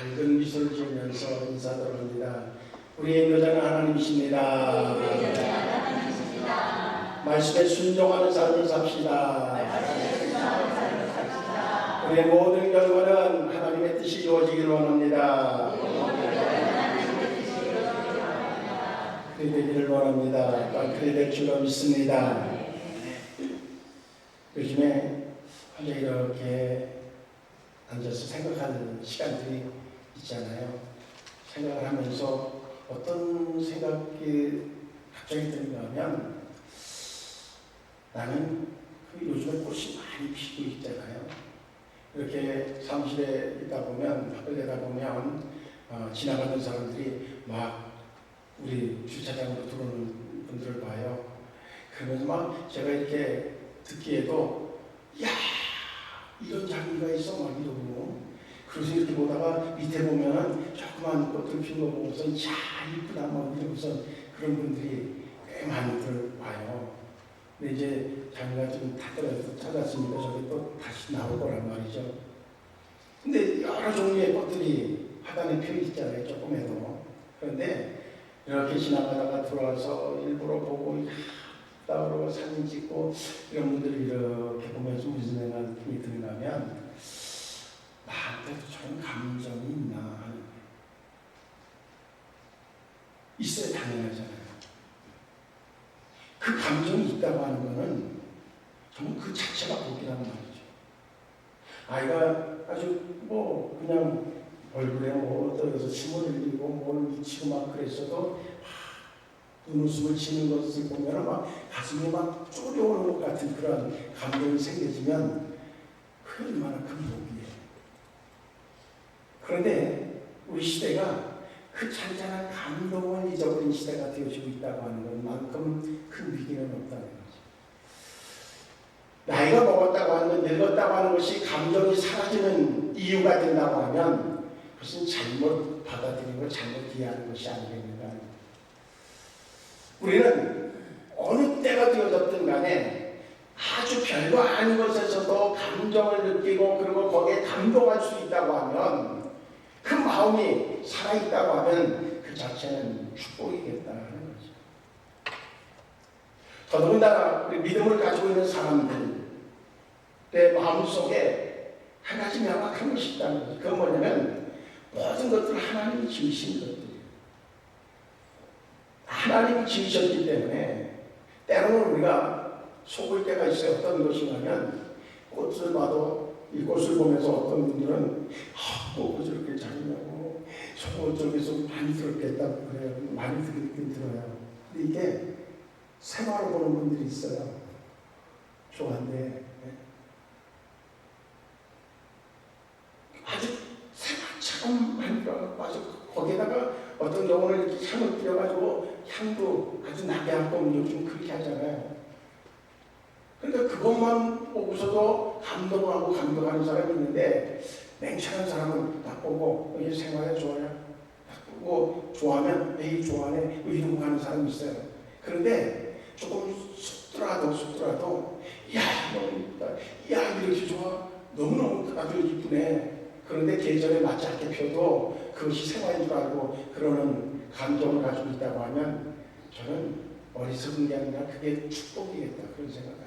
밝은 미소를 지으면서 인사하도록 합니다. 우리의 인도자는 하나님이십니다. 말씀에 순종하는 삶을 삽시다. 우리의 모든 결과는 하나님의 뜻이 이루어지기를 원합니다. 그리 되기를 원합니다. 그리 될 줄로 믿습니다. 요즘에 혼자 이렇게 앉아서 생각하는 시간들이 있잖아요. 생각을 하면서 어떤 생각이 갑자기 드는가 하면 나는 요즘에 꽃이 많이 피고 있잖아요. 이렇게 사무실에 있다 보면, 학교에 있다 보면 지나가는 사람들이 막 우리 주차장으로 들어오는 분들을 봐요. 그러면서 막 제가 이렇게 듣기에도 야 이런 장미가 있어 막 이러고, 그래서 이렇게 보다가 밑에 보면은 조그만 꽃들 피는 거 보고서 야 이쁘다 막 이러고서 그런 분들이 꽤 많이들 와요. 근데 이제 장미가 좀 다 떨어져서 찾았으니까 저기 또 다시 나올 거란 말이죠. 근데 여러 종류의 꽃들이 하단에 펴 있잖아요. 조금해도. 그런데 이렇게 지나가다가 들어와서 일부러 보고 따로 사진 찍고 이런 분들을 이렇게 보면서 무슨 생각이 드는가면 나한테도 저런 감정이 있나 하는 거예요. 있어야 당연하잖아요. 그 감정이 있다고 하는 거는 정말 그 자체가 복이란 말이죠. 아이가 아주 뭐 그냥 얼굴에 뭐 떨어져서 침을 흘리고 뭘 묻히고 막 그랬어도 눈웃음을 치는 것을 보면 막 가슴이 막 쪼려오는 것 같은 그런 감동이 생겨지면 그 얼마나 큰 복이에요. 그런데 우리 시대가 그 잔잔한 감동을 잊어버린 시대가 되어지고 있다고 하는 것만큼 큰 위기는 없다는 거죠. 나이가 먹었다고 하는 것, 늙었다고 하는 것이 감정이 사라지는 이유가 된다고 하면 그것은 잘못 받아들이고 잘못 이해하는 것이 아니겠는가. 우리는 어느 때가 되어졌든 간에 아주 별거 아닌 것에서도 감정을 느끼고 그리고 거기에 감동할 수 있다고 하면, 그 마음이 살아있다고 하면 그 자체는 축복이겠다는 거죠. 더더군다나 우리 믿음을 가지고 있는 사람들 내 마음속에 한 가지 명확한 것이 있다는 거죠. 그건 뭐냐면 모든 것들을 하나님이 지으신 것들이에요. 하나님이 지으셨기 때문에 때로는 우리가 속을 때가 있어요. 어떤 것이냐면 꽃을 봐도 이 꽃을 보면서 어떤 분들은 꽃을 저렇게 자르냐고 저쪽에서 많이 들었겠다고 그래요. 많이 들긴 들어요. 근데 이게 생화로 보는 분들이 있어요. 좋아한데 아주 생화처럼 많이 들어가고 아주 거기에다가 어떤 경우는 이렇게 향을 뿌려가지고 향도 아주 나게 하고 요즘 그렇게 하잖아요. 그러니까 그것만 보고서도 감동하고 감동하는 사람이 있는데, 냉철한 사람은 딱 보고 이게 생활에 좋아요. 딱 보고 좋아하면 에이 좋아하네 이런 거 하는 사람이 있어요. 그런데 조금 속더라도 야 너무 이쁘다, 야 이렇게 좋아, 너무너무 아주 이쁘네. 그런데 계절에 맞지 않게 펴도 그것이 생활인 줄 알고 그러는 감정을 가지고 있다고 하면 저는 어리석은 게 아니라 그게 축복이겠다 그런 생각합니다.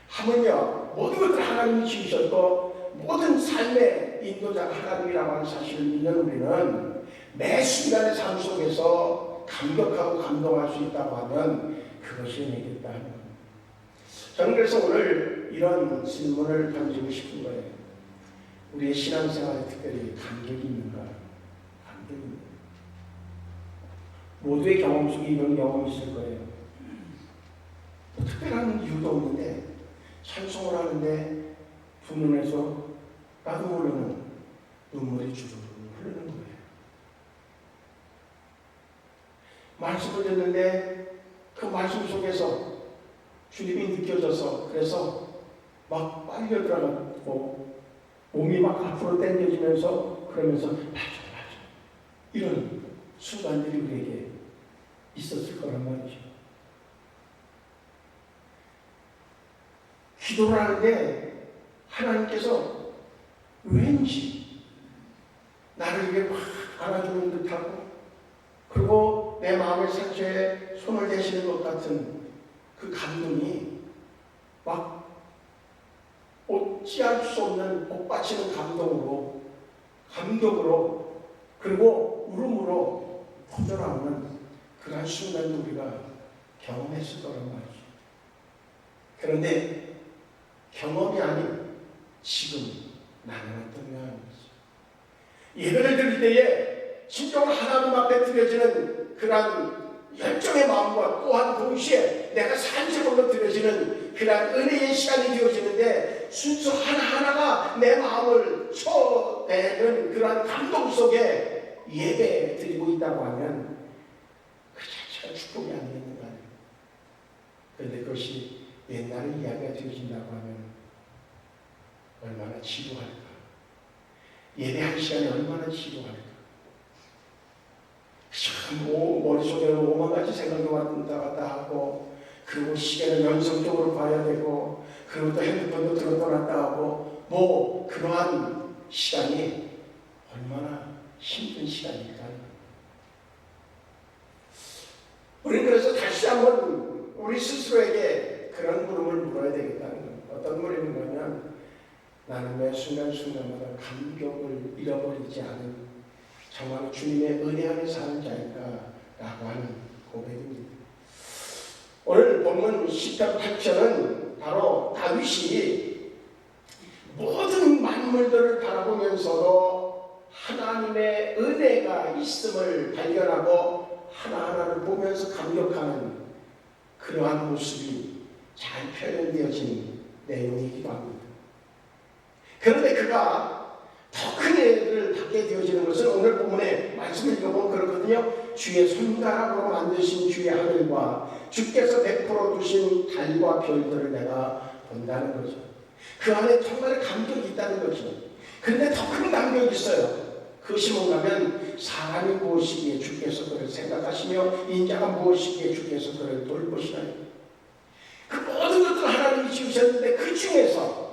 하물며 모든 것을 하나님이 지으셨고 모든 삶의 인도자가 하나님이라고 하는 사실을 믿는 우리는 매 순간의 삶 속에서 감격하고 감동할 수 있다고 하면 그것이 은혜겠다 하는 겁니다. 저는 그래서 오늘 이런 질문을 던지고 싶은 거예요. 우리의 신앙생활에 특별히 감격이 있는가? 감격이 있는가? 모두의 경험 속에 이런 경험이 있을 거예요. 특별한 이유도 없는데 찬송을 하는데 두 눈에서 나도 모르는 눈물이 주르르 흐르는 거예요. 말씀을 듣는데 그 말씀 속에서 주님이 느껴져서 그래서 막 빨려 들어가고 몸이 막 앞으로 당겨지면서 그러면서 맞아 이런 순간들이 우리에게 있었을 거란 말이죠. 기도를 하는데 하나님께서 왠지 나를 이렇게 막 안아주는 듯하고, 그리고 내 마음의 상처에 손을 대시는 것 같은 그 감동이 막 어찌할 수 없는 복받치는 감동으로, 그리고 울음으로 터져나오는 그러한 순간을 우리가 경험했을 거란 말이죠. 그런데 경험이 아닌 지금 나는 어떤가 하는 거죠. 예배를 드릴 때에 진정으로 하나님 앞에 드려지는 그러한 열정의 마음과 또한 동시에 내가 산적으로 드려지는 그러한 은혜의 시간이 되어지는데, 순수 하나하나가 내 마음을 쳐내는 그러한 감동 속에 예배 드리고 있다고 하면 그 자체가 축복이 아니겠는가. 그런데 그것이 옛날의 이야기가 되어진다고 하면 얼마나 지루할까. 예배할 시간이 얼마나 지루할까. 참 머릿속에 오만 가지 생각이 왔다 갔다 하고, 그리고 시계는 연속적으로 봐야 되고, 그리고 또 핸드폰도 들었다 놨다 하고, 그러한 시간이 얼마나 힘든 시간일까. 우리는 그래서 다시 한번 우리 스스로에게 그런 물음을 물어야 되겠다는 거예요. 어떤 물음이냐면, 나는 매 순간순간마다 감격을 잃어버리지 않은 정말 주님의 은혜 안에 사는 자인가 라고 하는 고백입니다. 오늘 본문 시편 8편은 바로 다윗이 모든 만물들을 바라보면서도 하나님의 은혜가 있음을 발견하고 하나하나를 보면서 감격하는 그러한 모습이 잘 표현되어진 내용이기도 합니다. 그런데 그가 더 큰 은혜를 받게 되어지는 것은 오늘 본문에 말씀을 읽어보면 그렇거든요. 주의 손가락으로 만드신 주의 하늘과 주께서 베풀어 두신 달과 별들을 내가 본다는 거죠. 그 안에 정말 감격이 있다는 거죠. 그런데 더 큰 감격이 있어요. 그것이 뭔가면 사람이 무엇이기에 주께서 그를 생각하시며 인자가 무엇이기에 주께서 그를 돌보시나요. 그 모든 것들을 하나님이 지으셨는데 그 중에서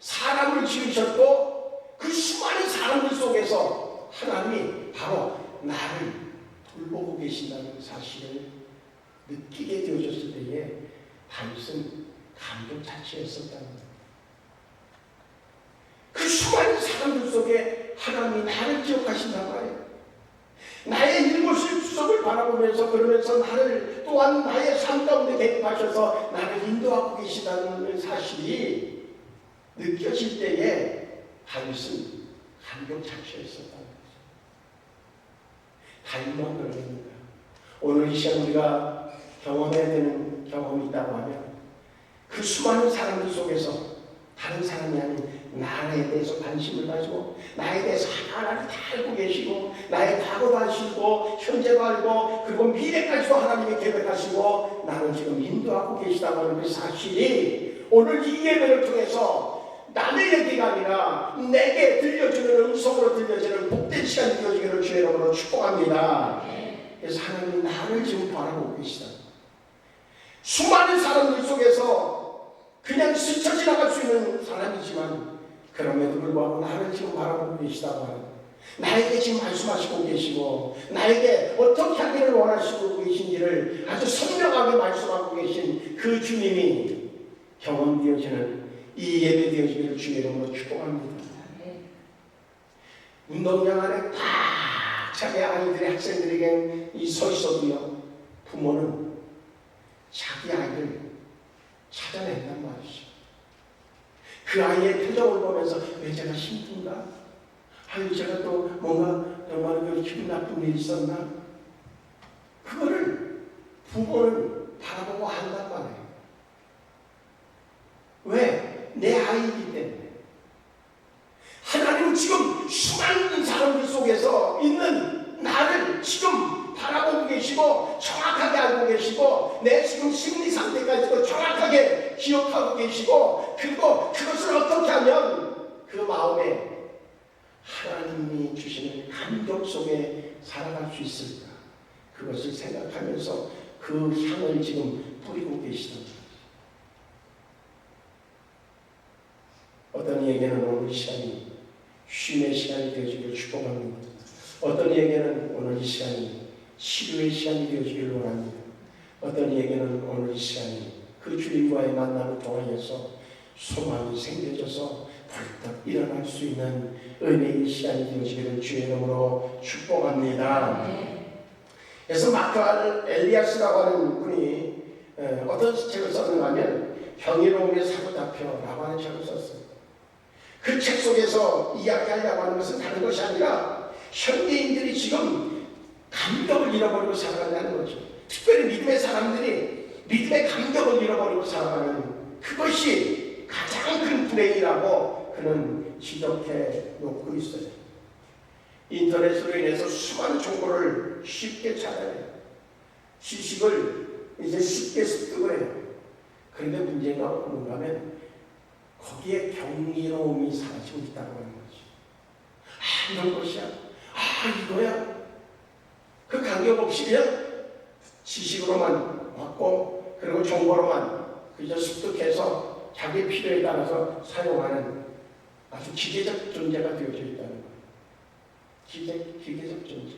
사람을 지으셨고 그 수많은 사람들 속에서 하나님이 바로 나를 돌보고 계신다는 사실을 느끼게 되어졌을 때에 다윗은 감격 자체였었다는 거예요. 그 수많은 사람들 속에 하나님이 나를 기억하신단 말이에요. 나의 일거수일투족을 바라보면서 그러면서 나를 또한 나의 삶 가운데 개입하셔서 나를 인도하고 계시다는 사실이 느껴질 때에 다윗은 감격 자체였었다는 거죠. 다윗만 그러니까 오늘 이 시간 우리가 경험해야 되는 경험이 있다고 하면 그 수많은 사람들 속에서 다른 사람이 아닌 나에 대해서 관심을 가지고 나에 대해서 하나하나를 다 알고 계시고 나의 과거도 아시고 현재도 알고 그리고 미래까지도 하나님이 계획하시고 나를 지금 인도하고 계시다고 하는 그 사실이 오늘 이 예배를 통해서 남의 얘기가 아니라 내게 들려주는 음성으로 들려주는 복된 시간이 되어지기를 주의 이름으로 축복합니다. 그래서 하나님이 나를 지금 바라보고 계시다. 수많은 사람들 속에서 그냥 스쳐 지나갈 수 있는 사람이지만 그럼에도 불구하고 나를 지금 바라보고 계시다고 하는, 나에게 지금 말씀하시고 계시고 나에게 어떻게 하기를 원하시고 계신지를 아주 선명하게 말씀하고 계신 그 주님이 경험되어지는 이 예배 되어지기를 주의 이름으로 축복합니다. 운동장 안에 꽉 차게 아이들의 학생들에게 서 있어도요, 부모는 자기 아이를 찾아낸단 말이죠. 그 아이의 표정을 보면서 왜 제가 힘든가? 아유 제가 또 뭔가 정말 기분 나쁜 일이 있었나? 그거를 부모는 바라보고 한단 말이에요. 왜? 내 아이이기 때문에. 하나님은 지금 수많은 사람들 속에서 있는 나를 지금 바라보고 계시고 정확하게 알고 계시고 내 지금 심리 상태까지도 정확하게 기억하고 계시고 그리고 그것을 어떻게 하면 그 마음에 하나님이 주시는 감격 속에 살아갈 수 있을까, 그것을 생각하면서 그 향을 지금 뿌리고 계시다. 어떤 이에게는 오늘 시간이 쉼의 시간이 되어지기를 축복합니다. 어떤 이에게는 오늘 이 시간이 치료의 시간이 되어지기를 원합니다. 어떤 이에게는 오늘 이 시간이 그 주님과의 만남을 통하여서 소망이 생겨져서 벌떡 일어날 수 있는 은혜의 시간이 되어지기를 주의 이름으로 축복합니다. 그래서 마크 엘리아스라고 하는 분이 어떤 책을 썼는가 하면 경이로움에 사로잡혀라고 하는 책을 썼어요. 그 책 속에서 이야기하려고 하는 것은 다른 것이 아니라 현대인들이 지금 감격을 잃어버리고 살아간다는 거죠. 특별히 믿음의 사람들이 믿음의 감격을 잃어버리고 살아가는 그것이 가장 큰 불행이라고 그는 지적해 놓고 있어요. 인터넷으로 인해서 수많은 정보를 쉽게 찾아내요. 지식을 이제 쉽게 습득을 해요. 그런데 문제가 뭔가 하면 거기에 경이로움이 사라지고 있다고 하는 거죠. 이런 것이야. 이거야. 그 간격 없이 그냥 지식으로만 왔고 그리고 정보로만 그저 습득해서 자기 필요에 따라서 사용하는 아주 기계적 존재가 되어져 있다는 거예요. 기계적 존재.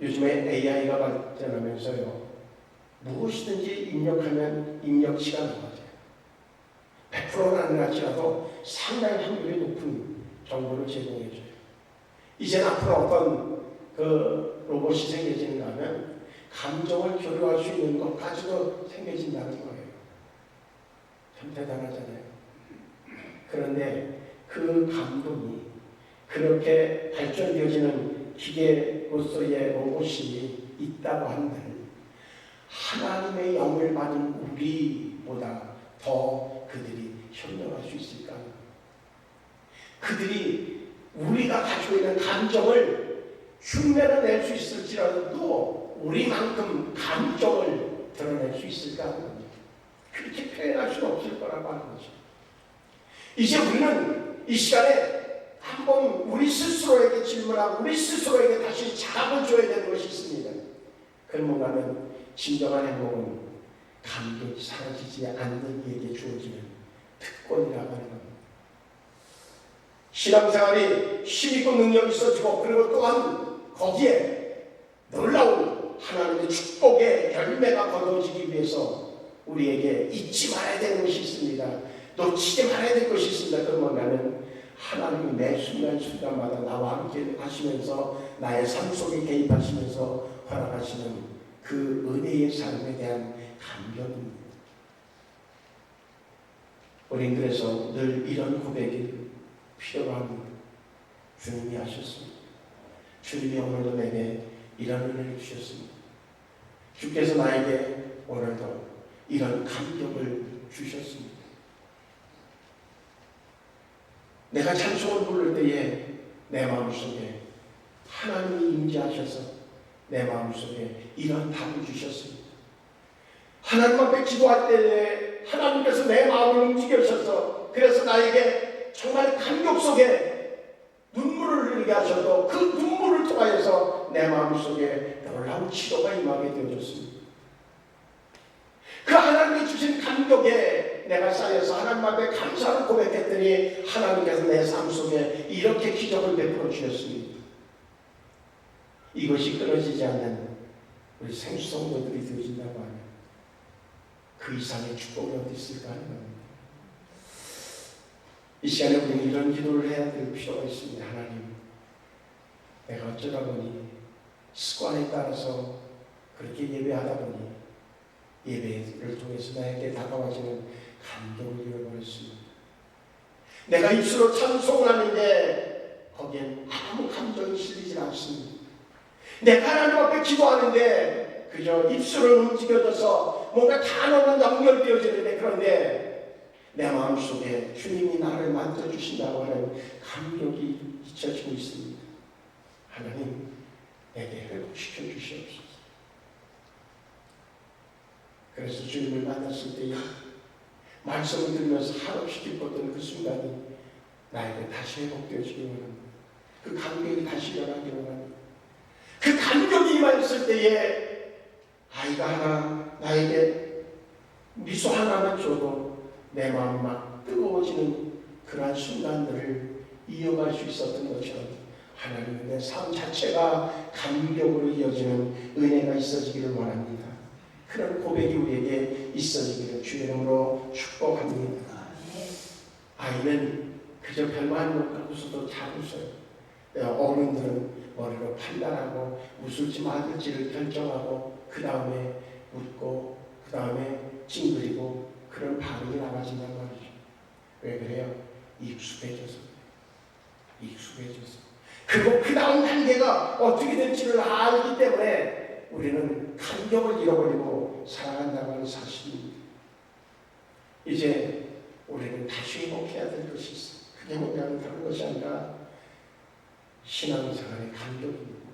요즘에 AI가 발전하면서요. 무엇이든지 입력하면 입력치가 나와요. 100%는 아니라도 상당히 확률이 높은 정보를 제공해줘요. 이제는 앞으로 어떤 그 로봇이 생겨지는가 하면 감정을 교류할 수 있는 것까지도 생겨진다는 거예요. 참 대단하잖아요. 그런데 그 감동이 그렇게 발전되어지는 기계로서의 로봇이 있다고 한들 하나님의 영을 받은 우리보다 더 그들이 현명할 수 있을까? 그들이 우리가 가지고 있는 감정을 흉내를 낼 수 있을지라도 우리만큼 감정을 드러낼 수 있을까 하는 거죠. 그렇게 표현할 수는 없을 거라고 하는 거죠. 이제 우리는 이 시간에 한번 우리 스스로에게 질문하고 우리 스스로에게 다시 자각을 줘야 되는 것이 있습니다. 그건 뭔가 하면 진정한 행복은 감격이 사라지지 않는 이에게 주어지는 특권이라고 하는 겁니다. 신앙생활이 힘있고 능력이 있어지고 그리고 또한 거기에 놀라운 하나님의 축복의 열매가 거둬지기 위해서 우리에게 잊지 말아야 되는 것이 있습니다. 놓치지 말아야 될 것이 있습니다. 그건 뭐냐면 하나님이 매 순간순간마다 나와 함께 하시면서 나의 삶 속에 개입하시면서 허락하시는 그 은혜의 삶에 대한 감격입니다. 우린 그래서 늘 이런 고백이 필요로 합니다. 주님이 하셨습니다. 주님이 오늘도 내게 이런 은혜를 주셨습니다. 주께서 나에게 오늘도 이런 감격을 주셨습니다. 내가 찬송을 부를 때에 내 마음속에 하나님이 임재하셔서 내 마음속에 이런 답을 주셨습니다. 하나님 앞에 기도할 때에 하나님께서 내 마음을 움직여셔서 그래서 나에게 정말 감격 속에 눈물을 흘리게 하셔도 그 눈물을 통하여서 내 마음속에 놀라운 치료가 임하게 되어졌습니다. 그 하나님이 주신 감격에 내가 쌓여서 하나님 앞에 감사를 고백했더니 하나님께서 내 삶 속에 이렇게 기적을 베풀어 주셨습니다. 이것이 끊어지지 않는 우리 생수성도들이 되어진다고 하면 그 이상의 축복이 어디 있을까 하는 겁니다. 이 시간에 우리는 이런 기도를 해야 될 필요가 있습니다. 하나님, 내가 어쩌다 보니 습관에 따라서 그렇게 예배하다 보니 예배를 통해서 나에게 다가와지는 감동을 잃어버렸습니다. 내가 입술로 찬송을 하는데 거기엔 아무 감정이 실리지 않습니다. 내가 하나님 앞에 기도하는데 그저 입술을 움직여줘서 뭔가 단어는 연결되어지는데 그런데 내 마음속에 주님이 나를 만져주신다고 하는 감격이 잊혀지고 있습니다. 하나님, 내게 회복시켜 주시옵소서. 그래서 주님을 만났을 때에 말씀을 들으면서 한없이 기뻤던 그 순간이 나에게 다시 회복되어지기 원합니다. 그 감격이 다시 일어나기 원합니다. 그 감격이 임했을 때에 아이가 하나 나에게 미소 하나만 줘도 내 마음이 막 뜨거워지는 그러한 순간들을 이어갈 수 있었던 것처럼 하나님의 내 삶 자체가 감격으로 이어지는 은혜가 있어지기를 원합니다. 그런 고백이 우리에게 있어지기를 주의 이름으로 축복합니다. 아이는 그저 별말 못 웃어도 잘 웃어요. 어른들은 머리로 판단하고 웃을지 말을지를 결정하고 그 다음에 웃고 그 다음에 찡그리고 그런 반응이 나와진단 말이죠. 왜 그래요? 익숙해져서. 그리고 그 다음 단계가 어떻게 될지를 알기 때문에 우리는 감격을 잃어버리고 살아간다고 하는 사실입니다. 이제 우리는 다시 회복해야 될 것이 있어요. 그게 뭐냐면 다른 것이 아니라 신앙생활의 감격입니다.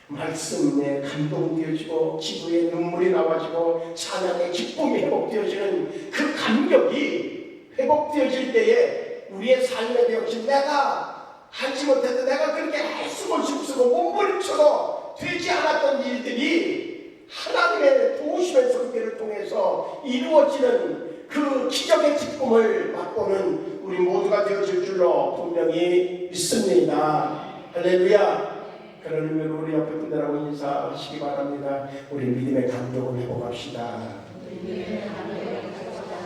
말씀에 감동되어지고 기도에 눈물이 나와지고 찬양의 기쁨이 회복되어지는 그 감격이 회복되어질 때에 우리의 삶에 역시 내가 하지 못해도 내가 그렇게 애쓰고 죽쓰고 몸부림쳐도 되지 않았던 일들이 하나님의 도우심의 손길을 통해서 이루어지는 그 기적의 기쁨을 맛보는 우리 모두가 되어질 줄로 분명히 믿습니다. 할렐루야. 그런 의미로 우리 옆에 분들하고 인사하시기 바랍니다. 우리 믿음의 감격을 회복합시다.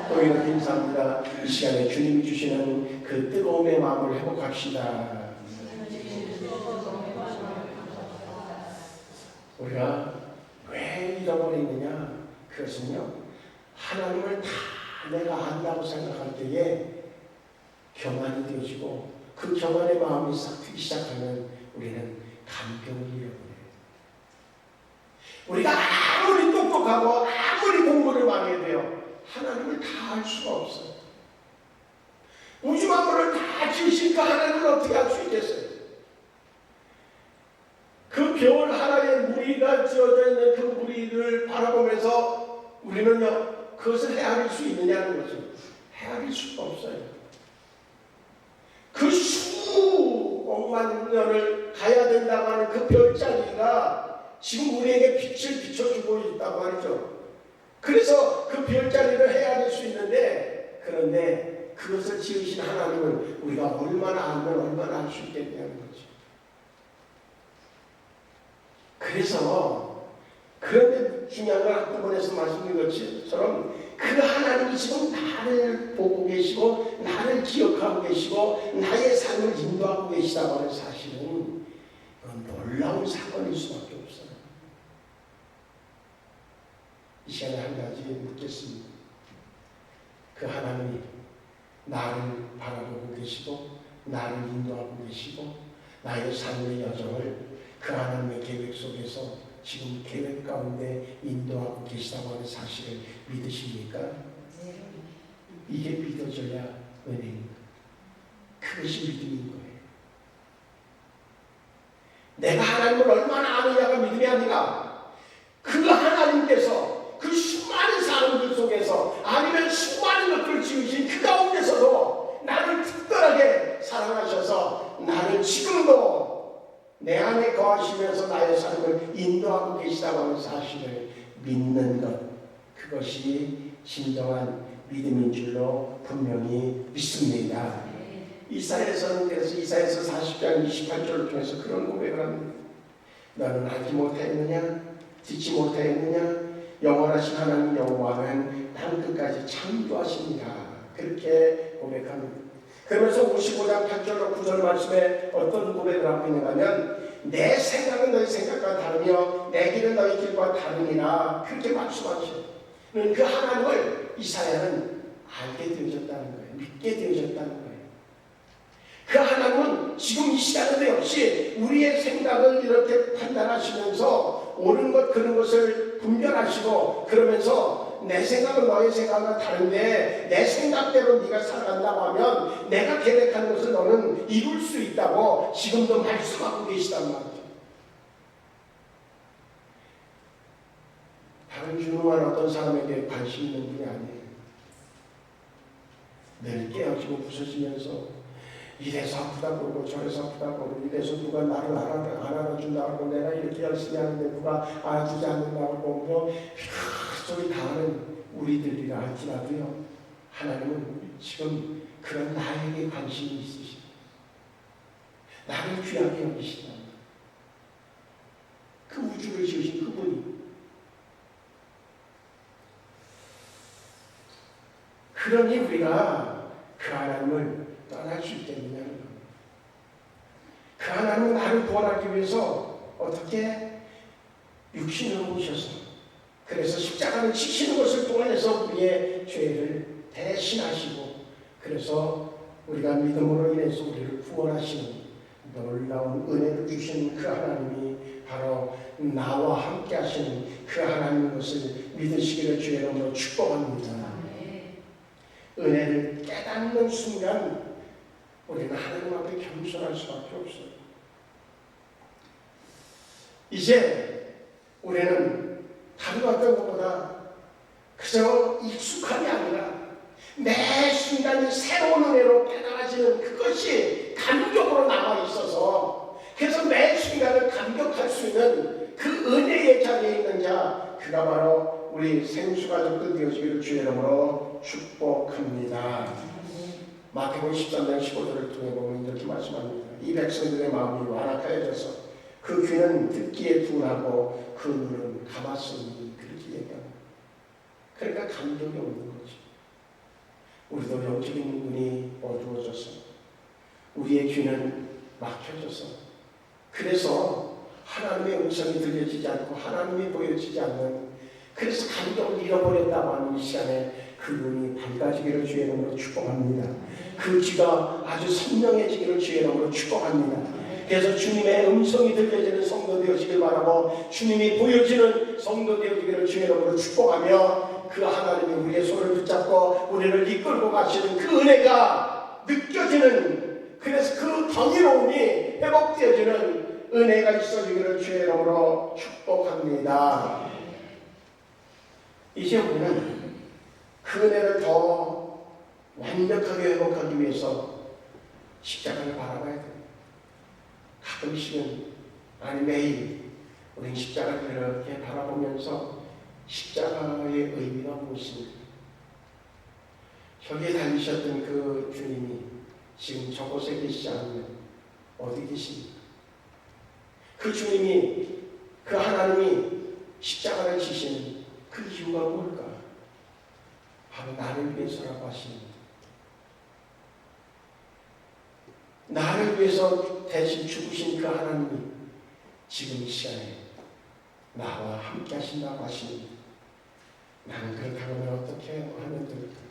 또 이렇게 인사합니다. 이 시간에 주님이 주시는 그 뜨거움의 마음을 회복합시다. 우리가 왜 잃어버리느냐? 그것은요, 하나님을 다 내가 안다고 생각할 때에 교만이 되어지고 그 교만의 마음이 싹 트기 시작하면 우리는 감격을 잃어버려요. 우리가 아무리 똑똑하고 아무리 공부를 많이 해도요, 하나님을 다 알 수가 없어요. 우주 만물을 다 지으신 그 하나님을 어떻게 알 수 있겠어요? 그 별 하나에 무리가 지어져 있는 그 무리를 바라보면서 우리는요, 그것을 헤아릴 수 있느냐는 거죠. 헤아릴 수가 없어요. 그 수억만 년을 가야 된다고 하는 그 별자리가 지금 우리에게 빛을 비춰주고 있다고 말이죠. 그래서 그 별자리를 헤아릴 수 있는데, 그런데 그것을 지으신 하나님을 우리가 얼마나 알면 얼마나 알 수 있겠냐는 거죠. 그래서 그런데 중요한 건 한꺼번에서 말씀드린 것처럼 그 하나님이 지금 나를 보고 계시고 나를 기억하고 계시고 나의 삶을 인도하고 계시다고 하는 사실은 놀라운 사건일 수밖에 없어요. 이 시간에 한 가지 묻겠습니다. 그 하나님이 나를 바라보고 계시고 나를 인도하고 계시고 나의 삶의 여정을 그 하나님의 계획 속에서 지금 계획 가운데 인도하고 계시다고 하는 사실을 믿으십니까? 이게 믿어져야 은혜입니다. 그것이 믿음인 거예요. 내가 하나님을 얼마나 아느냐가 믿음이 아니라 그 하나님께서 그 수많은 사람들 속에서 아니면 수많은 것들을 지으신 그 가운데서도 나를 특별하게 사랑하셔서 나를 지금도 내 안에 거하시면서 나의 삶을 인도하고 계시다고 하는 사실을 믿는 것, 그것이 진정한 믿음인 줄로 분명히 믿습니다. 이사야서는 그래서 이사야서 40장 28절을 통해서 그런 고백을 합니다. 너는 알지 못하였느냐? 듣지 못하였느냐? 영원하신 하나님 여호와는 땅끝까지 창조하십니다. 그렇게 고백합니다. 그러면서 55장 8절로 9절 말씀에 어떤 고백을 하고 있는가 하면 내 생각은 너희 생각과 다르며 내 길은 너희 길과 다르니라 그렇게 말씀하시죠. 그 하나님을 이사야는 알게 되어졌다는 거예요. 믿게 되어졌다는 거예요. 그 하나님은 지금 이 시간에도 역시 우리의 생각을 이렇게 판단하시면서 옳은 것 그런 것을 분별하시고 그러면서 내 생각은 너의 생각과 다른데 내 생각대로 네가 살아간다고 하면 내가 계획한 것을 너는 이룰 수 있다고 지금도 말씀하고 계시단 말이죠. 다른 유능한 어떤 사람에게 관심 있는 분이 아니에요. 늘 깨어지고 부서지면서 이래서 아프다 그러고 저래서 아프다 그러고 이래서 누가 나를 알아준다고 하고 내가 이렇게 열심히 하는데 누가 알아주지 않는다고 하고 소리 다 하는 우리들이라 할지라도요, 하나님은 지금 그런 나에게 관심이 있으시고 나를 귀하게 여기시다. 그 우주를 지으신 그분이. 그러니 우리가 그 하나님을 떠날 수 있겠느냐는 겁니다. 그 하나님은 나를 구원하기 위해서 어떻게 육신으로 오셔서 그래서 십자가를 지시는 것을 통해서 우리의 죄를 대신하시고 그래서 우리가 믿음으로 인해서 우리를 구원하시는 놀라운 은혜를 주시는 그 하나님이 바로 나와 함께 하시는 그 하나님인 것을 믿으시기를 주의 이름으로 축복합니다. 은혜를 깨닫는 순간 우리는 하나님 앞에 겸손할 수밖에 없어요. 이제 우리는 다른 어떤 것보다 그저 익숙함이 아니라 매 순간이 새로운 은혜로 깨달아지는 그것이 감격으로 남아 있어서 그래서 매 순간을 감격할 수 있는 그 은혜의 자리에 있는 자 그가 바로 우리 생수가족들 되어지기를 주의 이름으로 축복합니다. 마태복음 13장 15절을 통해 보면 이렇게 말씀합니다. 이 백성들의 마음이 완악하여져서 그 귀는 듣기에 둔하고 그 눈은 감았으니 그렇게 얘기합니다. 그러니까 감동이 없는 거지. 우리도 영적인 눈이 어두워져서 우리의 귀는 막혀져서 그래서 하나님의 음성이 들려지지 않고 하나님이 보여지지 않는 그래서 감동을 잃어버렸다고 하는 이 시간에 그 눈이 밝아지기를 주의 이름으로 축복합니다. 그 귀가 아주 선명해지기를 주의 이름으로 축복합니다. 그래서 주님의 음성이 들려지는 성도 되어지길 바라고 주님이 보여지는 성도 되어지기를 주의 이름으로 축복하며 그 하나님이 우리의 손을 붙잡고 우리를 이끌고 가시는 그 은혜가 느껴지는 그래서 그 경이로움이 회복되어지는 은혜가 있어지기를 주의 이름으로 축복합니다. 이제 우리는 그 은혜를 더 완벽하게 회복하기 위해서 십자가를 바라봐야 됩니다. 가끔씩은 아니 매일 우리는 십자가를 이렇게 바라보면서 십자가의 의미가 무엇인가 벽에 달리셨던 그 주님이 지금 저곳에 계시지 않으면 어디 계십니까? 그 주님이 그 하나님이 십자가를 지시는 그 이유가 뭘까? 바로 나를 위해서라고 하십니다. 나를 위해서 대신 죽으신 그 하나님이 지금 이 시간에 나와 함께 하신다고 하십니다. 나는 그렇다고 하면 어떻게 하면 될까?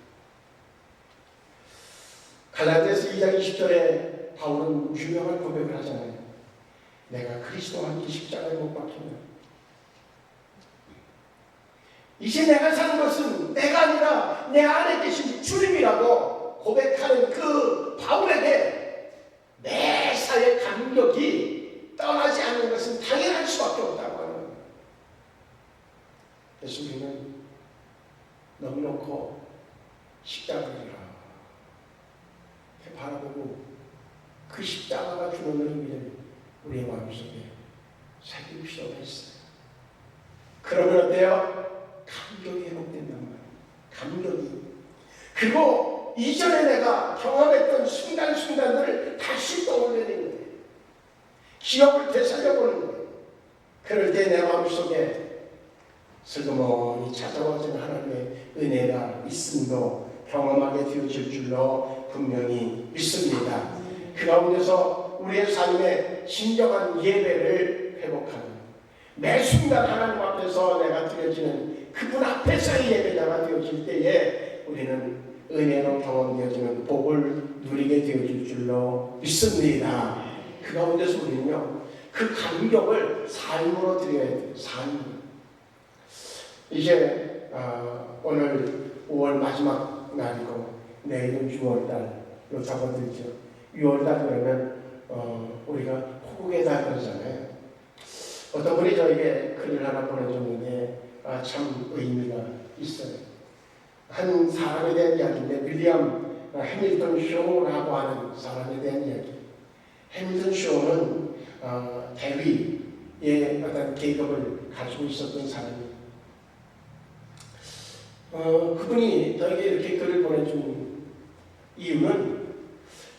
갈라디아서 2장 20절에 바울은 유명한 고백을 하잖아요. 내가 그리스도와 함께 십자가에 못 박히면 이제 내가 사는 것은 내가 아니라 내 안에 계신 주님이라고 고백하는 그 바울에게 매사의 감격이 떠나지 않는 것은 당연할 수밖에 없다고 하는 거예요. 그래서 우리는 넉넉히 십자가를 이렇게 바라보고 그 십자가가 주는 의미를 우리의 마음속에 새길 필요가 있어요. 그러면 어때요? 감격이 회복된단 말이에요. 감격이. 그리고 이전에 내가 경험했던 순간순간들을 다시 떠올리는 거예요. 기억을 되살려보는 거예요. 그럴 때 내 마음속에 슬그머니 찾아오는 하나님의 은혜가 있음도 경험하게 되어질 줄로 분명히 믿습니다. 그 가운데서 우리의 삶의 진정한 예배를 회복하는 매 순간 하나님 앞에서 내가 드려지는 그분 앞에서의 예배자가 되어질 때에 우리는 은혜로 경험되어지는 복을 누리게 되어질 줄로 믿습니다. 그 가운데서 우리는요 그 감격을 삶으로 드려야 돼요. 삶으로. 이제 오늘 5월 마지막 날이고 내일은 6월달 잡아들죠. 6월달 그러면 우리가 호국의 달 그러잖아요. 어떤 분이 저에게 글을 하나 보내줬는데 참 의미가 있어요. 한 사람에 대한 이야기인데 윌리엄 해밀턴 쇼라고 하는 사람에 대한 이야기. 해밀턴 쇼는 대위의 어떤 계급을 가지고 있었던 사람이에요. 그분이 저에게 이렇게 글을 보내준 이유는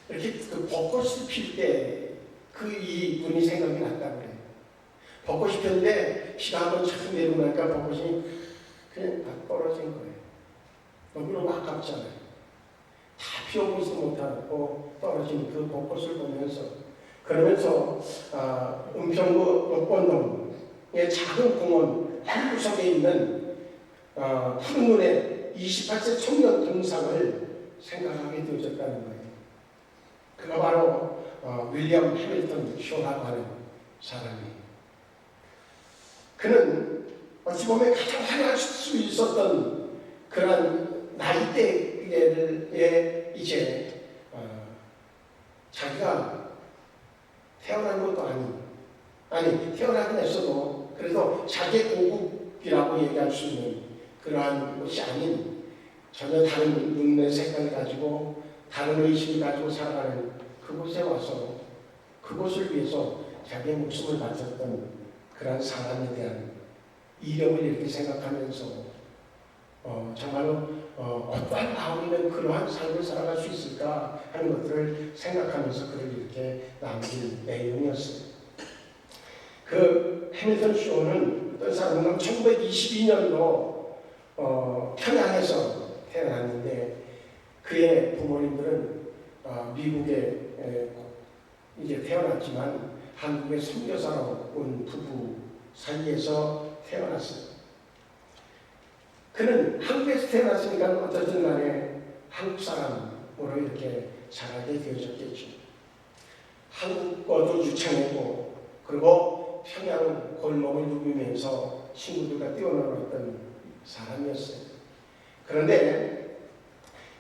이렇게 그 벚꽃을 필 때 이 분이 생각이 났다고 그래요. 벚꽃이 폈는데 비가 한번 착 내리고 나니까 벚꽃이 그냥 다 떨어진 거예요. 너무너무 아깝잖아요. 다 피워보지도 못하고 떨어진 그 벚꽃을 보면서, 그러면서 은평구 역권동의 작은 공원 한 구석에 있는 푸른 눈의 28세 청년 동상을 생각하게 되어졌다는 거예요. 그가 바로 윌리엄 해밀턴 쇼라고 하는 사람이에요. 그는 어찌 보면 가장 화려할 수 있었던 그런 나이대에 이제 자기가 태어난 것도 아니 태어나긴 했어도 그래도 자기의 고국이라고 얘기할 수 있는 그러한 것이 아닌 전혀 다른 눈의 색깔을 가지고 다른 의식을 가지고 살아가는 그곳에 와서 그곳을 위해서 자기의 목숨을 바쳤던 그런 사람에 대한 이력을 이렇게 생각하면서 정말로 어떠한 마음이면 그러한 삶을 살아갈 수 있을까 하는 것들을 생각하면서 글을 이렇게 남긴 내용이었어요. 그 해밀턴 쇼는 어떤 사람은 1922년도 평양에서 태어났는데 그의 부모님들은 미국에 이제 태어났지만 한국에 선교사로 온 부부 사이에서 태어났어요. 그는 한국에서 태어났으니까 어쨌든 간에 한국 사람으로 이렇게 자라게 되어졌겠죠. 한국어도 유창했고 그리고 평양 골목을 누비면서 친구들과 뛰어놀았던 사람이었어요. 그런데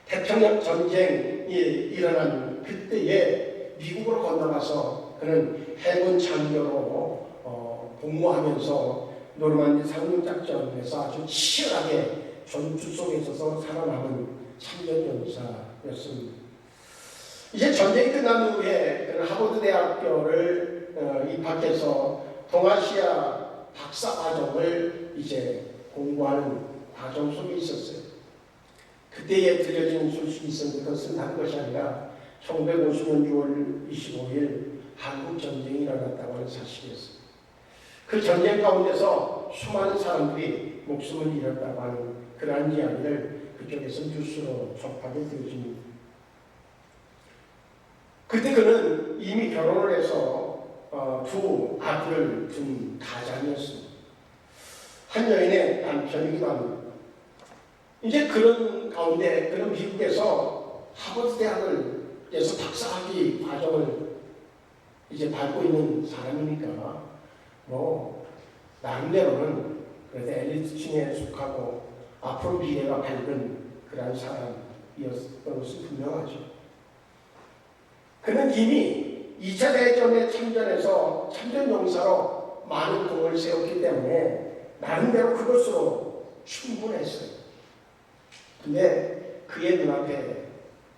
태평양 전쟁이 일어난 그때에 미국으로 건너가서 그는 해군 장교로 복무하면서 노르만디 상륙작전에서 아주 치열하게 전투 속에 있어서 살아남은 참전용사였습니다. 이제 전쟁이 끝난 후에 그는 하버드 대학교를 입학해서 동아시아 박사 과정을 이제 공부하는 과정 속에 있었어요. 그때에 들려진 소식이 있었는데 그것은 다른 것이 아니라 1950년 6월 25일 한국 전쟁이 일어났다고 하는 사실이었습니다. 그 전쟁 가운데서 수많은 사람들이 목숨을 잃었다고 하는 그러한 이야기를 그쪽에서 뉴스로 접하게 되어집니다. 그때 그는 이미 결혼을 해서 두 아들을 둔 가장이었습니다. 한 여인의 남편이기도 합니다. 이제 그런 가운데 그는 미국에서 하버드 대학에서 박사학위 과정을 이제 밟고 있는 사람이니까 나름대로는 그래도 엘리트층에 속하고 앞으로 미래가 밝은 그런 사람이었던 것은 분명하죠. 그는 이미 2차 대전에 참전해서 참전용사로 많은功을 세웠기 때문에 나름대로 그것으로 충분했어요. 근데 그의 눈앞에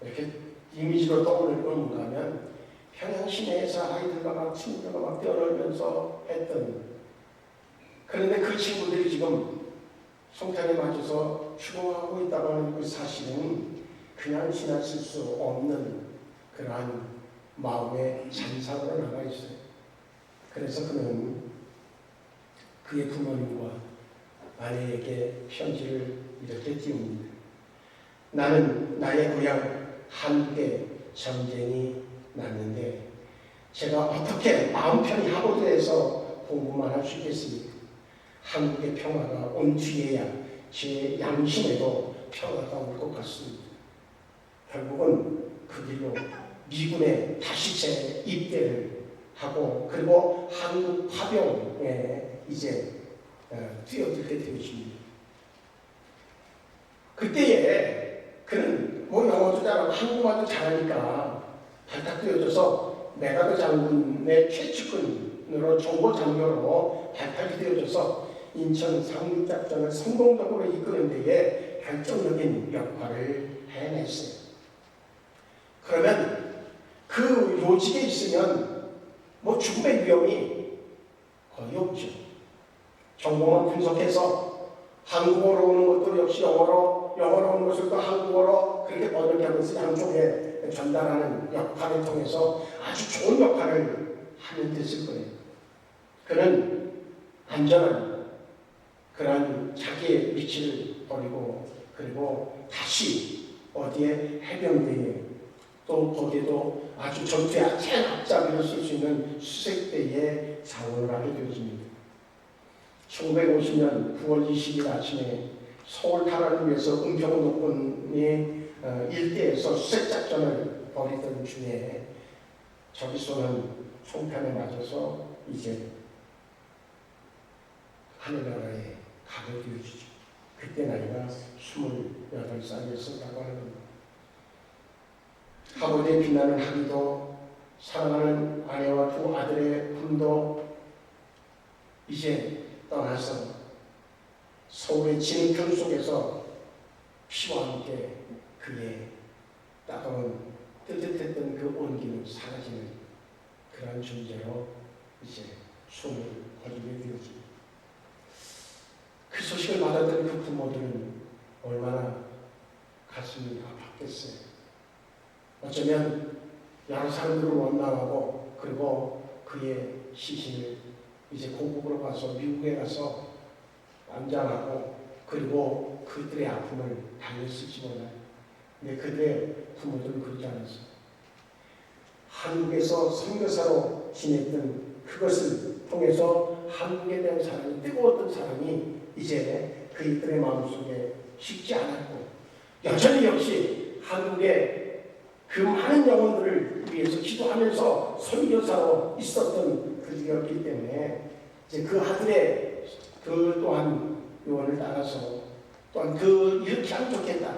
이렇게 이미지로 떠오르는 건 뭔가 하면 평양 시내에서 아이들과 막 친구들과 막 뛰어놀면서 했던, 그런데 그 친구들이 지금 송탄에 맞아서 죽어가고 있다고 하는 그 사실은 그냥 지나칠 수 없는 그러한 마음의 잔상으로 남아있어요. 그래서 그는 그의 부모님과 아내에게 편지를 이렇게 띄웁니다. 나는 나의 고향 한국에 전쟁이 났는데 제가 어떻게 마음 편히 하버드에서 공부만 할 수 있겠습니까? 한국의 평화가 온 뒤에야 제 양심에도 평화가 올 것 같습니다. 결국은 그 길로 미군에 다시 제 입대를 하고 그리고 한국 파병에 이제 뛰어들게 되어집니다. 그때에 그는 영어도 잘하고 한국말도 잘하니까 발탁 되어져서 메가드 장군의 최측근으로 정보장교로 발탁이 되어져서 인천 상륙작전을 성공적으로 이끄는 데에 결정적인 역할을 해냈어요. 그러면 그 요직에 있으면 죽음의 위험이 거의 없죠. 정보만 분석해서 한국어로 오는 것도 역시 영어로 오는 것을 또 한국어로 그렇게 번역하면서 양쪽에 전달하는 역할을 통해서 아주 좋은 역할을 하면 됐을 거예요. 그는 안전한 그러한 자기의 위치를 버리고 그리고 다시 어디에 해병대에 또 거기에도 아주 전투의 제일 앞잡이로 쓸 수 있는 수색대에 자원을 하게 되어집니다. 1950년 9월 20일 아침에 서울 탈환을 위해서 은평 노권의 일대에서 수색작전을 벌이던 중에 적이 쏘는 총탄에 맞아서 이제 하늘나라에 가게 되어지죠. 그때 나이가 28살이었다고 하는 겁니다. 하버드에 빛나는 하기도 사랑하는 아내와 두 아들의 분도 이제 떠나서 서울의 진흙탕 속에서 피와 함께 그의 따가운 뜨뜻했던 그 온기는 사라지는 그런 존재로 이제 숨을 거두게 되어집니다. 그 소식을 받았던 그 부모들은 얼마나 가슴이 아팠겠어요. 어쩌면 여러 사람들을 원망하고 그리고 그의 시신을 이제 고국으로 가서 미국에 가서 안장하고 그리고 그들의 아픔을 달랬을지 몰라요. 근데 그들의 부모들은 그러지 않았어요. 한국에서 선교사로 지냈던 그것을 통해서 한국에 대한 사랑이 뜨거웠던 사랑이 이제 그들의 마음속에 식지 않았고 여전히 역시 한국의 그 많은 영혼들을 위해서 기도하면서 선교사로 있었던 그들이었기 때문에 이제 그 아들의 그 또한 요원을 따라서 또한 이렇게 하면 좋겠다.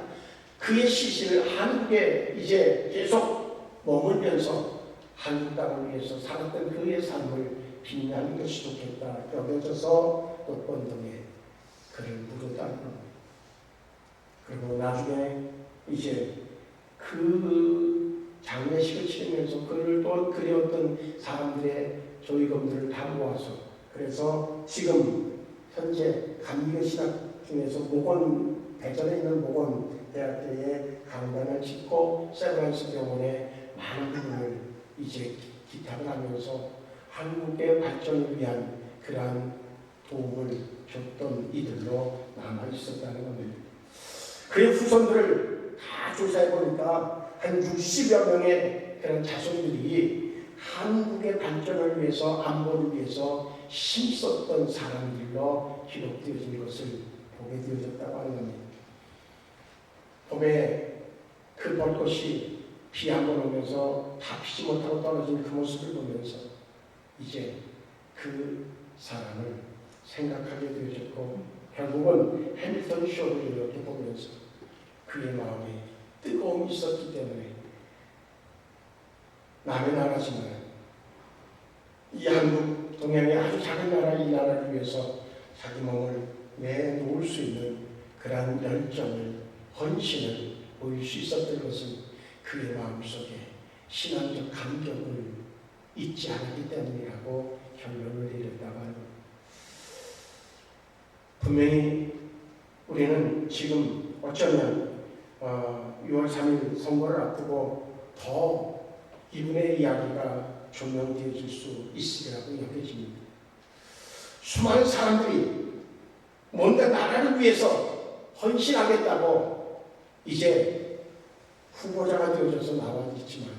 그의 시신을 한국에 이제 계속 머물면서 한국 땅을 위해서 살았던 그의 삶을 빛나는 것이 좋겠다. 여겨져서 노권동에 그를 묻었다는 겁니다. 그리고 나중에 이제 그 장례식을 치르면서 그를 또 그리웠던 사람들의 조의금들을 다 모아서 그래서 지금 현재 감리교신학 중에서 모건 대전에 있는 모건대학교에 강단을 짓고 세브란스 병원에 많은 부분을 이제 기탁을 하면서 한국의 발전을 위한 그러한 도움을 줬던 이들로 남아 있었다는 겁니다. 그의 후손들을 다 조사해 보니까 한 60여 명의 그런 자손들이 한국의 발전을 위해서 안보를 위해서 힘썼던 사람들로 기록되어진 것을 보게 되어졌다고 하는 겁니다. 봄에 그 벚꽃이 비 한 번 오면서 다 피지 못하고 떨어진 그 모습을 보면서 이제 그 사람을 생각하게 되어졌고 결국은 해밀턴 쇼를 이렇게 보면서 그의 마음에 뜨거움이 있었기 때문에 남의 나라지만 이 한국 동양의 아주 작은 나라 이 나라를 위해서 자기 몸을 내놓을 수 있는 그러한 열정을 헌신을 보일 수 있었던 것은 그의 마음속에 신앙적 감격을 잊지 않았기 때문이라고 결론을 내렸다고 하는 것. 분명히 우리는 지금 어쩌면 6월 3일 선거를 앞두고 더 이분의 이야기가 조명되어질 수 있으리라고 여겨집니다. 수많은 사람들이 뭔가 나라를 위해서 헌신하겠다고 이제 후보자가 되어져서 나와 있지만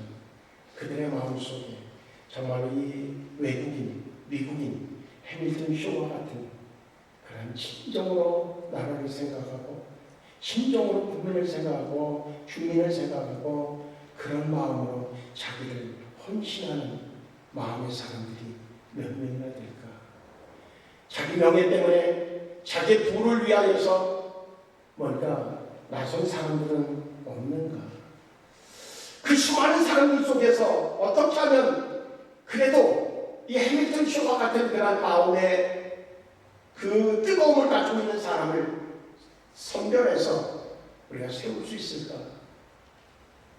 그들의 마음속에 정말 이 외국인, 미국인, 해밀턴 쇼와 같은 그런 진정으로 나라를 생각하고 진정으로 국민을 생각하고 주민을 생각하고 그런 마음으로 자기를 헌신하는 마음의 사람들이 몇 명이나 될까? 자기 명예 때문에 자기 부를 위하여서 뭔가 나선 사람들은 없는가? 그 수많은 사람들 속에서 어떻게 하면 그래도 이 해밀턴 쇼와 같은 그런 마음의 그 뜨거움을 가지고 있는 사람을 선별해서 우리가 세울 수 있을까?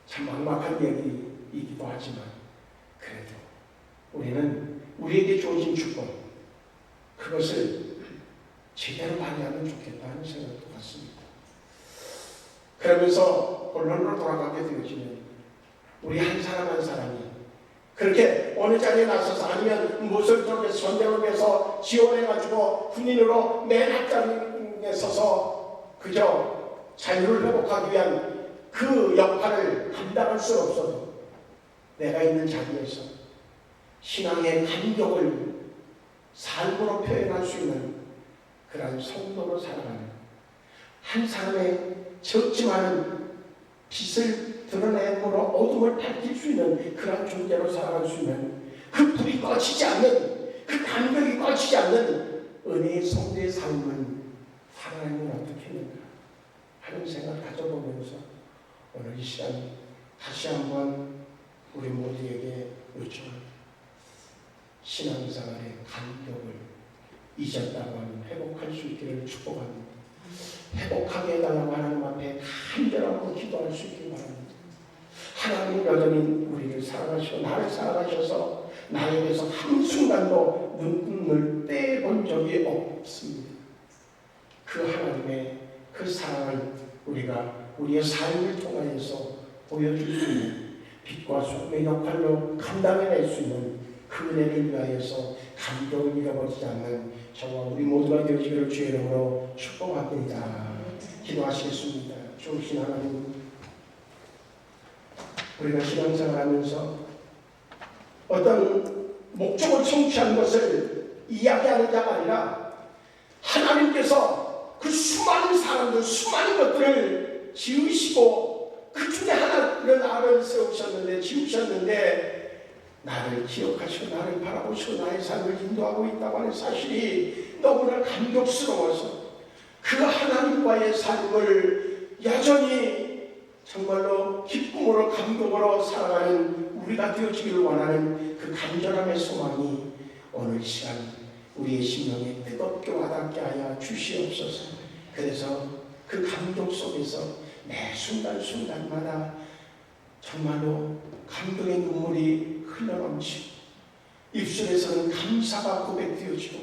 참 막막한 얘기이기도 하지만 그래도 우리는 우리에게 주어진 축복 그것을 제대로 발휘하면 좋겠다는 생각도 같습니다. 그러면서 본론으로 돌아가게 되어지면 우리 한 사람 한 사람이 그렇게 어느 자리에 나서서 아니면 무엇을 쪽에서 전쟁을 위해서 지원해가지고 군인으로 맨 앞자리에 서서 그저 자유를 회복하기 위한 그 역할을 감당할 수 없어도 내가 있는 자리에서 신앙의 감격을 삶으로 표현할 수 있는 그런 성도로 살아가는 한 사람의 적지만은 빛을 드러내므로 어둠을 밝힐 수 있는 그런 존재로 살아갈 수 있는 그 불이 꺼지지 않는 그 감격이 꺼지지 않는 은혜의 성도의 삶은 살아가는 건 어떻게 했는가 하는 생각을 가져보면서 오늘 이 시간 다시 한번 우리 모두에게 요청합니다. 신앙생활의 감격을 잊었다고 하면 회복할 수 있기를 축복합니다. 회복하게 해달라고 하나님 앞에 간절하고 기도할 수 있기를 바랍니다. 하나님은 여전히 우리를 사랑하시고 나를 사랑하셔서 나에 대해서 한순간도 눈물을 떼본 적이 없습니다. 그 하나님의 그 사랑을 우리가 우리의 삶을 통하여서 보여줄 수 있는 빛과 소금의 역할로 감당해낼 수 있는 그 은혜를 위하여서 감격을 잃어버리지 않는 저와 우리 모두가 되어지기를 주의 이름으로 축복합니다. 기도하시겠습니다. 좋으신 하나님, 우리가 신앙생활하면서 어떤 목적을 성취한 것을 이야기하는 자가 아니라 하나님께서 그 수많은 사람들, 수많은 것들을 지으시고 그 중에 하나를 나를 세우셨는데, 지으셨는데 나를 기억하시고 나를 바라보시고 나의 삶을 인도하고 있다고 하는 사실이 너무나 감격스러워서 그 하나님과의 삶을 여전히 정말로 기쁨으로 감격으로 살아가는 우리가 되어지기를 원하는 그 간절함의 소망이 오늘 시간 우리의 심령에 뜨겁게 와닿게 하여 주시옵소서. 그래서 그 감격 속에서 매 순간순간마다 정말로 감동의 눈물이 흘러넘치고 입술에서는 감사가 고백되어지고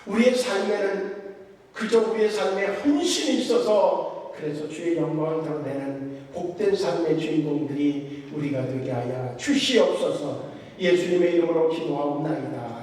우리의 삶에는 그저 우리의 삶에 헌신이 있어서 그래서 주의 영광을 드러내는 복된 삶의 주인공들이 우리가 되게 하여 주시옵소서. 예수님의 이름으로 기도하옵나이다.